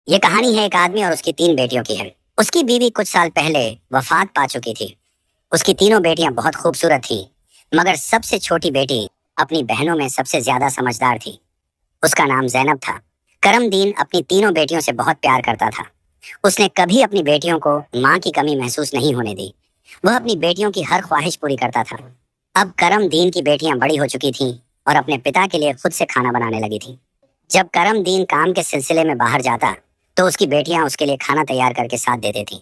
یہ کہانی ہے ایک آدمی اور اس کی 3 بیٹیوں کی ہے۔ اس کی بیوی کچھ سال پہلے وفات پا چکی تھی۔ اس کی تینوں بیٹیاں بہت خوبصورت تھیں، مگر سب سے چھوٹی بیٹی اپنی بہنوں میں سب سے زیادہ سمجھدار تھی۔ اس کا نام زینب تھا۔ کرم دین اپنی تینوں بیٹیوں سے بہت پیار کرتا تھا۔ اس نے کبھی اپنی بیٹیوں کو ماں کی کمی محسوس نہیں ہونے دی۔ وہ اپنی بیٹیوں کی ہر خواہش پوری کرتا تھا۔ اب کرم دین کی بیٹیاں بڑی ہو چکی تھیں اور اپنے پتا کے لیے خود سے کھانا بنانے لگی تھیں۔ جب کرم دین کام کے سلسلے میں باہر جاتا تو اس کی بیٹیاں اس کے لیے کھانا تیار کر کے ساتھ دیتی تھیں۔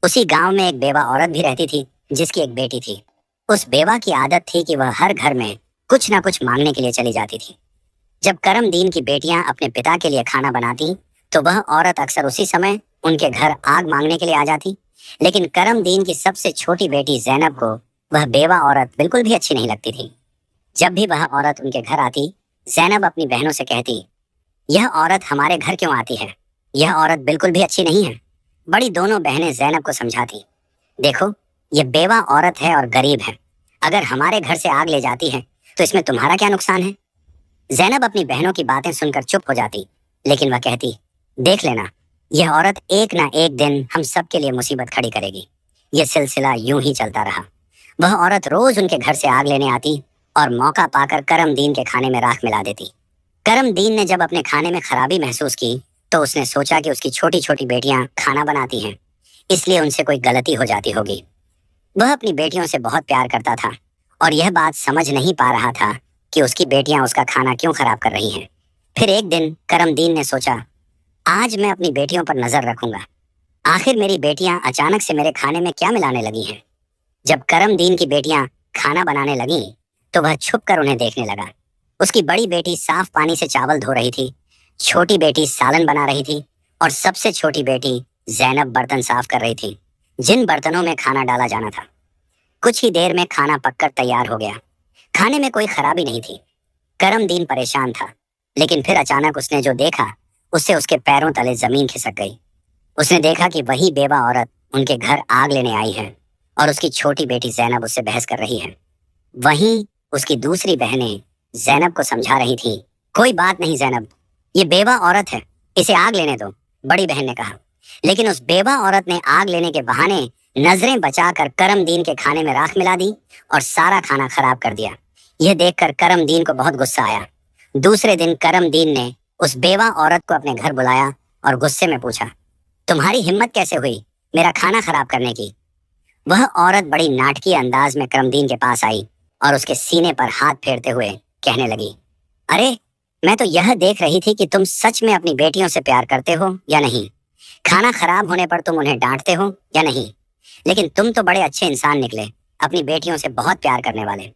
اسی گاؤں میں ایک بیوہ عورت بھی رہتی تھی جس کی ایک بیٹی تھی۔ اس بیوہ کی عادت تھی کہ وہ ہر گھر میں کچھ نہ کچھ مانگنے کے لیے چلی جاتی تھی۔ جب کرم دین کی بیٹیاں اپنے پتا کے لیے کھانا بناتی تو وہ عورت اکثر اسی سمے ان کے گھر آگ مانگنے کے لیے آ جاتی، لیکن کرم دین کی سب سے چھوٹی بیٹی زینب کو وہ بیوہ عورت بالکل بھی اچھی نہیں لگتی تھی۔ جب بھی وہ عورت ان کے گھر آتی، زینب اپنی بہنوں سے کہتی، یہ عورت ہمارے گھر کیوں آتی ہے؟ یہ عورت بالکل بھی اچھی نہیں ہے۔ بڑی دونوں بہنیں زینب کو سمجھاتی، دیکھو یہ بیوہ عورت ہے اور غریب ہے، اگر ہمارے گھر سے آگ لے جاتی ہے تو اس میں تمہارا کیا نقصان ہے؟ زینب اپنی بہنوں کی باتیں سن کر چپ ہو جاتی، لیکن وہ کہتی، دیکھ لینا یہ عورت ایک نہ ایک دن ہم سب کے لیے مصیبت کھڑی کرے گی۔ یہ سلسلہ یوں ہی چلتا رہا۔ وہ عورت روز ان کے گھر سے آگ لینے آتی اور موقع پا کر کرم دین کے کھانے میں راکھ ملا دیتی۔ کرم دین نے جب اپنے کھانے میں خرابی محسوس کی تو اس نے سوچا کہ اس کی چھوٹی چھوٹی بیٹیاں کھانا بناتی ہیں، اس لیے ان سے کوئی غلطی ہو جاتی ہوگی۔ وہ اپنی بیٹیوں سے بہت پیار کرتا تھا اور یہ بات سمجھ نہیں پا رہا تھا کہ اس کی بیٹیاں اس کا کھانا کیوں خراب کر رہی ہیں۔ پھر ایک دن کرم دین نے سوچا، آج میں اپنی بیٹیوں پر نظر رکھوں گا، آخر میری بیٹیاں اچانک سے میرے کھانے میں کیا ملانے لگی ہیں۔ جب کرم دین کی بیٹیاں کھانا بنانے لگیں تو وہ چھپ کر انہیں دیکھنے لگا۔ اس کی بڑی بیٹی صاف پانی سے چاول دھو رہی تھی، چھوٹی بیٹی سالن بنا رہی تھی اور سب سے چھوٹی بیٹی زینب برتن صاف کر رہی تھی جن برتنوں میں کھانا ڈالا جانا تھا۔ کچھ ہی دیر میں کھانا پک کر تیار ہو گیا۔ کھانے میں کوئی خرابی نہیں تھی۔ کرم دین پریشان تھا، لیکن پھر اچانک اس نے جو دیکھا اس سے اس کے پیروں تلے زمین کھسک گئی۔ اس نے دیکھا کہ وہی بیوہ عورت ان کے گھر آگ لینے آئی ہے اور اس کی چھوٹی بیٹی زینب اس سے بحث کر رہی ہے۔ وہیں اس کی دوسری بہنیں زینب کو سمجھا رہی تھیں، کوئی بات نہیں زینب، یہ بیوہ عورت ہے، اسے آگ لینے دو، بڑی بہن نے کہا۔ لیکن اس بیوہ عورت نے آگ لینے کے بہانے نظریں بچا کر کرم دین کے کھانے میں راکھ ملا دی اور سارا کھانا خراب کر دیا۔ یہ دیکھ کر کرم دین کو بہت غصہ آیا۔ دوسرے دن کرم دین نے اس بیوہ عورت کو اپنے گھر بلایا اور غصے میں پوچھا، تمہاری ہمت کیسے ہوئی میرا کھانا خراب کرنے کی؟ وہ عورت بڑی ناٹکی انداز میں کرم دین کے پاس آئی اور اس کے سینے پر ہاتھ پھیرتے ہوئے کہنے لگی، ارے میں تو یہ دیکھ رہی تھی کہ تم سچ میں اپنی بیٹیوں سے پیار کرتے ہو یا نہیں۔ کھانا خراب ہونے پر تم انہیں ڈانٹتے ہو یا نہیں؟ لیکن تم تو بڑے اچھے انسان نکلے، اپنی بیٹیوں سے بہت پیار کرنے والے۔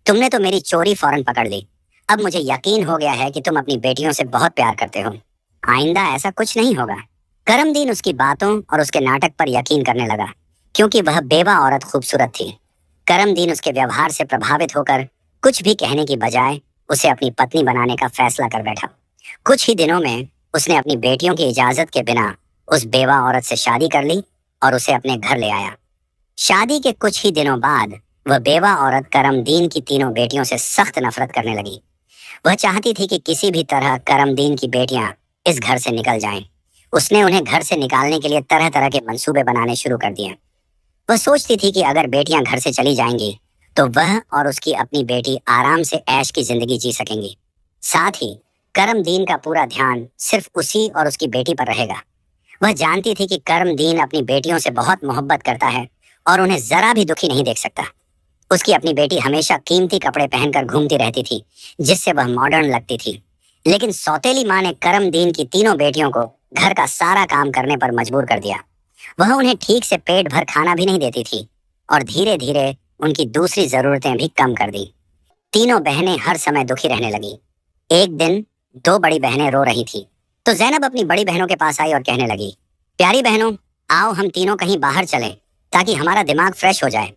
تم نے تو میری چوری فوراً پکڑ لی۔ اب مجھے یقین ہو گیا ہے کہ تم اپنی بیٹیوں سے بہت پیار کرتے ہو۔ آئندہ ایسا کچھ نہیں ہوگا۔ کرم دین اس کی باتوں اور اس کے ناٹک پر یقین کرنے لگا، کیونکہ وہ بیوہ عورت خوبصورت تھی۔ کرم دین اس کے ویوہار سے پربھاوت ہو کر کچھ بھی کہنے کی بجائے اسے اپنی پتنی بنانے کا فیصلہ کر بیٹھا۔ کچھ ہی دنوں میں اس نے اپنی بیٹیوں کی اجازت کے بنا اس بیوہ عورت سے شادی کر لی اور اسے اپنے گھر لے آیا۔ شادی کے کچھ ہی دنوں بعد وہ بیوہ عورت کرم دین کی تینوں بیٹیوں سے سخت نفرت کرنے لگی۔ وہ چاہتی تھی کہ کسی بھی طرح کرم دین کی بیٹیاں اس گھر سے نکل جائیں۔ اس نے انہیں گھر سے نکالنے کے لیے طرح طرح کے منصوبے بنانے شروع کر دیے۔ وہ سوچتی تھی کہ اگر بیٹیاں گھر سے چلی جائیں گی تو وہ اور اس کی اپنی بیٹی آرام سے عیش کی زندگی جی سکیں گی۔ ساتھ ہی کرم دین کا پورا دھیان صرف اسی اور اس کی بیٹی پر رہے گا۔ وہ جانتی تھی کہ کرم دین اپنی بیٹیوں سے بہت محبت کرتا ہے اور انہیں ذرا بھی دکھی نہیں دیکھ سکتا۔ اس کی اپنی بیٹی ہمیشہ قیمتی کپڑے پہن کر گھومتی رہتی تھی جس سے وہ ماڈرن لگتی تھی، لیکن سوتیلی ماں نے کرم دین کی تینوں بیٹیوں کو گھر کا سارا کام کرنے پر مجبور کر دیا۔ وہ انہیں ٹھیک سے پیٹ بھر کھانا بھی نہیں دیتی تھی اور دھیرے دھیرے ان کی دوسری ضرورتیں بھی کم کر دی۔ تینوں بہنیں ہر سمے دکھی رہنے لگی۔ ایک دن 2 بڑی بہنیں رو رہی تھی تو زینب اپنی بڑی بہنوں کے پاس آئی اور کہنے لگی، پیاری بہنوں، آؤ ہم تینوں کہیں باہر چلیں تاکہ ہمارا دماغ فریش ہو جائے۔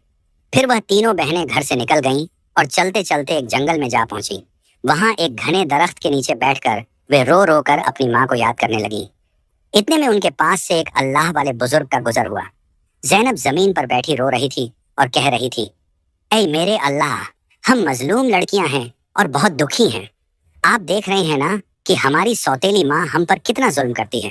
پھر وہ تینوں بہنیں گھر سے نکل گئیں اور چلتے چلتے ایک جنگل میں جا پہنچی۔ وہاں ایک گھنے درخت کے نیچے بیٹھ کر وہ رو رو کر اپنی ماں کو یاد کرنے لگی۔ اتنے میں ان کے پاس سے ایک اللہ والے بزرگ کا گزر ہوا۔ زینب زمین پر بیٹھی رو رہی تھی اور کہہ رہی تھی، اے میرے اللہ، ہم مظلوم لڑکیاں ہیں اور بہت دکھی ہیں۔ آپ دیکھ رہے ہیں نا کہ ہماری سوتیلی ماں ہم پر کتنا ظلم کرتی ہے۔